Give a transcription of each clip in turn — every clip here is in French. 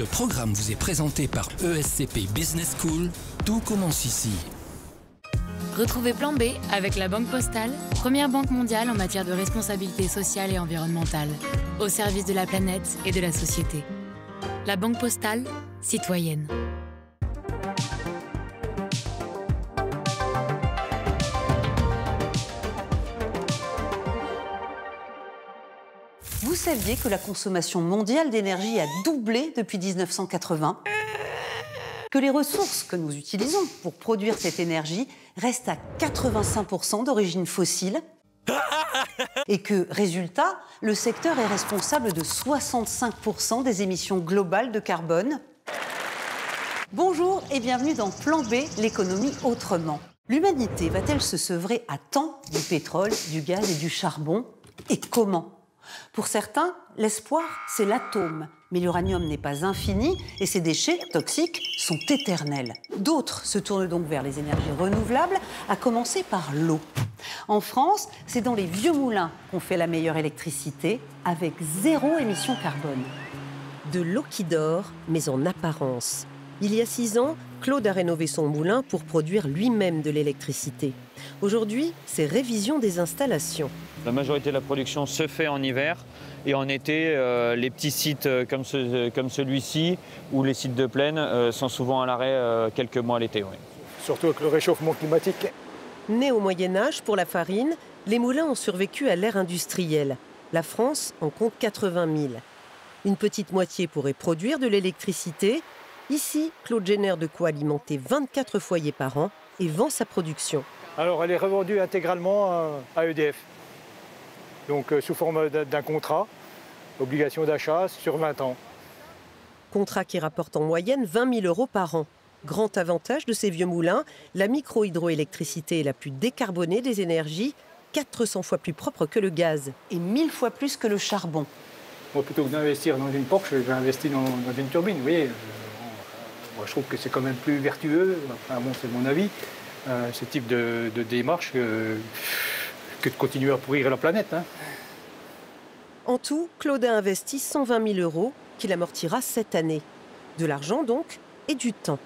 Ce programme vous est présenté par ESCP Business School. Tout commence ici. Retrouvez Plan B avec la Banque Postale, première banque mondiale en matière de responsabilité sociale et environnementale, au service de la planète et de la société. La Banque Postale, citoyenne. Vous saviez que la consommation mondiale d'énergie a doublé depuis 1980 ? Que les ressources que nous utilisons pour produire cette énergie restent à 85% d'origine fossile ? Et que, résultat, le secteur est responsable de 65% des émissions globales de carbone ? Bonjour et bienvenue dans Plan B, l'économie autrement. L'humanité va-t-elle se sevrer à temps du pétrole, du gaz et du charbon ? Et comment ? Pour certains, l'espoir, c'est l'atome. Mais l'uranium n'est pas infini et ses déchets toxiques sont éternels. D'autres se tournent donc vers les énergies renouvelables, à commencer par l'eau. En France, c'est dans les vieux moulins qu'on fait la meilleure électricité, avec 0 émission carbone. De l'eau qui dort, mais en apparence. Il y a 6 ans, Claude a rénové son moulin pour produire lui-même de l'électricité. Aujourd'hui, c'est révision des installations. La majorité de la production se fait en hiver et en été, les petits sites comme celui-ci ou les sites de plaine sont souvent à l'arrêt quelques mois l'été. Oui. Surtout avec le réchauffement climatique. Nés au Moyen-Âge pour la farine, les moulins ont survécu à l'ère industrielle. La France en compte 80 000. Une petite moitié pourrait produire de l'électricité. Ici, Claude génère de quoi alimenter 24 foyers par an et vend sa production. Alors, elle est revendue intégralement à EDF. Donc, sous forme d'un contrat, obligation d'achat sur 20 ans. Contrat qui rapporte en moyenne 20 000 € par an. Grand avantage de ces vieux moulins, la micro-hydroélectricité est la plus décarbonée des énergies, 400 fois plus propre que le gaz. Et 1000 fois plus que le charbon. Moi, plutôt que d'investir dans une Porsche, je vais investir dans une turbine. Vous voyez, moi, je trouve que c'est quand même plus vertueux, enfin, bon, c'est mon avis, ce type de démarche que de continuer à pourrir la planète. Hein. En tout, Claude a investi 120 000 € qu'il amortira cette année. De l'argent donc, et du temps.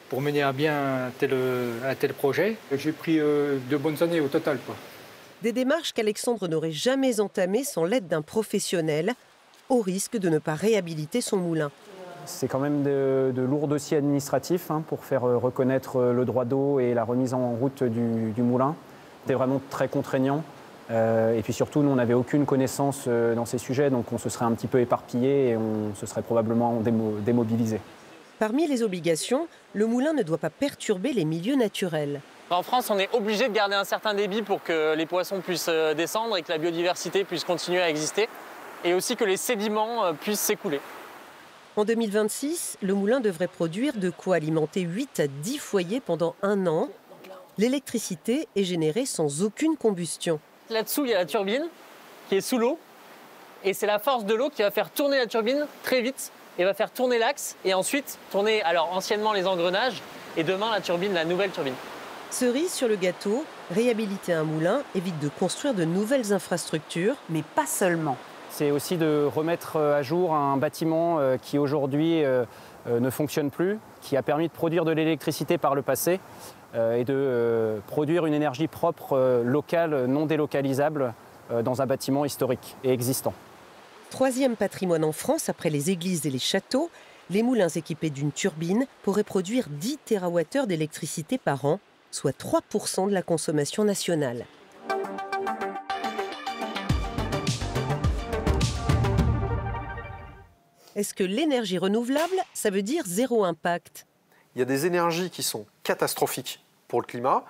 Pour mener à bien un tel projet, j'ai pris 2 bonnes années au total, quoi. Des démarches qu'Alexandre n'aurait jamais entamées sans l'aide d'un professionnel, au risque de ne pas réhabiliter son moulin. C'est quand même de lourds dossiers administratifs pour faire reconnaître le droit d'eau et la remise en route du moulin. C'était vraiment très contraignant. Et puis surtout, nous, on n'avait aucune connaissance dans ces sujets, donc on se serait un petit peu éparpillé et on se serait probablement démobilisé. Parmi les obligations, le moulin ne doit pas perturber les milieux naturels. En France, on est obligé de garder un certain débit pour que les poissons puissent descendre et que la biodiversité puisse continuer à exister, et aussi que les sédiments puissent s'écouler. En 2026, le moulin devrait produire de quoi alimenter 8 à 10 foyers pendant 1 an. L'électricité est générée sans aucune combustion. Là-dessous, il y a la turbine qui est sous l'eau, et c'est la force de l'eau qui va faire tourner la turbine très vite, et va faire tourner l'axe, et ensuite tourner alors anciennement les engrenages, et demain la turbine, la nouvelle turbine. Cerise sur le gâteau, réhabiliter un moulin évite de construire de nouvelles infrastructures. Mais pas seulement. C'est aussi de remettre à jour un bâtiment qui aujourd'hui ne fonctionne plus, qui a permis de produire de l'électricité par le passé et de produire une énergie propre, locale, non délocalisable dans un bâtiment historique et existant. 3e patrimoine en France après les églises et les châteaux, les moulins équipés d'une turbine pourraient produire 10 TWh d'électricité par an, soit 3% de la consommation nationale. Est-ce que l'énergie renouvelable, ça veut dire 0 impact ? Il y a des énergies qui sont catastrophiques pour le climat,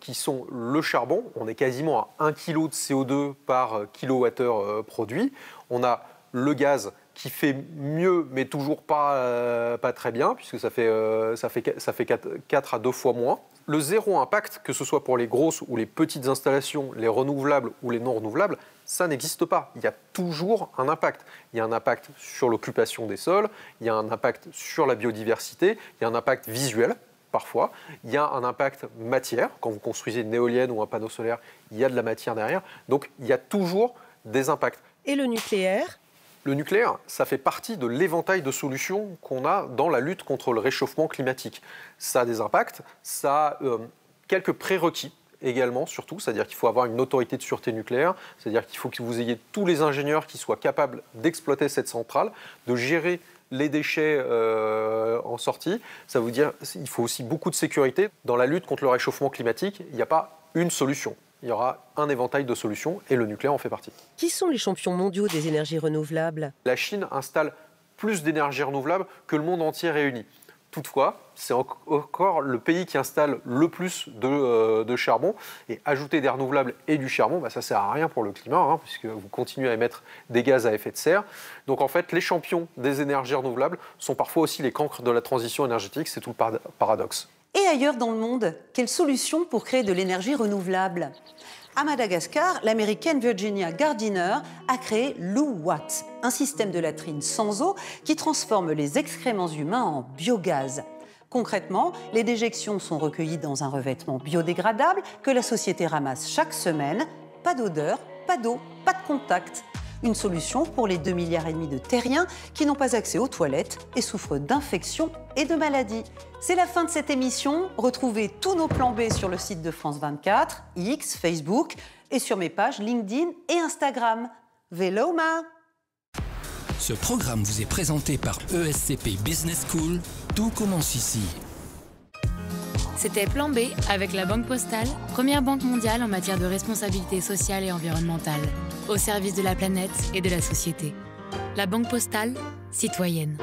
qui sont le charbon. On est quasiment à 1 kg de CO2 par kilowattheure produit. On a le gaz qui fait mieux, mais toujours pas très bien, puisque ça fait 4 à 2 fois moins. Le 0 impact, que ce soit pour les grosses ou les petites installations, les renouvelables ou les non renouvelables, ça n'existe pas. Il y a toujours un impact. Il y a un impact sur l'occupation des sols, il y a un impact sur la biodiversité, il y a un impact visuel, parfois. Il y a un impact matière. Quand vous construisez une éolienne ou un panneau solaire, il y a de la matière derrière. Donc, il y a toujours des impacts. Et le nucléaire ? Le nucléaire, ça fait partie de l'éventail de solutions qu'on a dans la lutte contre le réchauffement climatique. Ça a des impacts, ça a quelques prérequis également, surtout, c'est-à-dire qu'il faut avoir une autorité de sûreté nucléaire, c'est-à-dire qu'il faut que vous ayez tous les ingénieurs qui soient capables d'exploiter cette centrale, de gérer les déchets en sortie. Ça veut dire qu'il faut aussi beaucoup de sécurité. Dans la lutte contre le réchauffement climatique, il n'y a pas une solution. Il y aura un éventail de solutions et le nucléaire en fait partie. Qui sont les champions mondiaux des énergies renouvelables? La Chine installe plus d'énergie renouvelable que le monde entier réuni. Toutefois, c'est encore le pays qui installe le plus de charbon. Et ajouter des renouvelables et du charbon, ça ne sert à rien pour le climat, puisque vous continuez à émettre des gaz à effet de serre. Donc en fait, les champions des énergies renouvelables sont parfois aussi les cancres de la transition énergétique. C'est tout le paradoxe. Et ailleurs dans le monde, quelle solution pour créer de l'énergie renouvelable? À Madagascar, l'américaine Virginia Gardiner a créé Luwatt, un système de latrine sans eau qui transforme les excréments humains en biogaz. Concrètement, les déjections sont recueillies dans un revêtement biodégradable que la société ramasse chaque semaine. Pas d'odeur, pas d'eau, pas de contact. Une solution pour les 2,5 milliards de terriens qui n'ont pas accès aux toilettes et souffrent d'infections et de maladies. C'est la fin de cette émission. Retrouvez tous nos plans B sur le site de France 24, X, Facebook et sur mes pages LinkedIn et Instagram. Veloma! Ce programme vous est présenté par ESCP Business School. Tout commence ici. C'était Plan B avec la Banque Postale, première banque mondiale en matière de responsabilité sociale et environnementale, au service de la planète et de la société. La Banque Postale, citoyenne.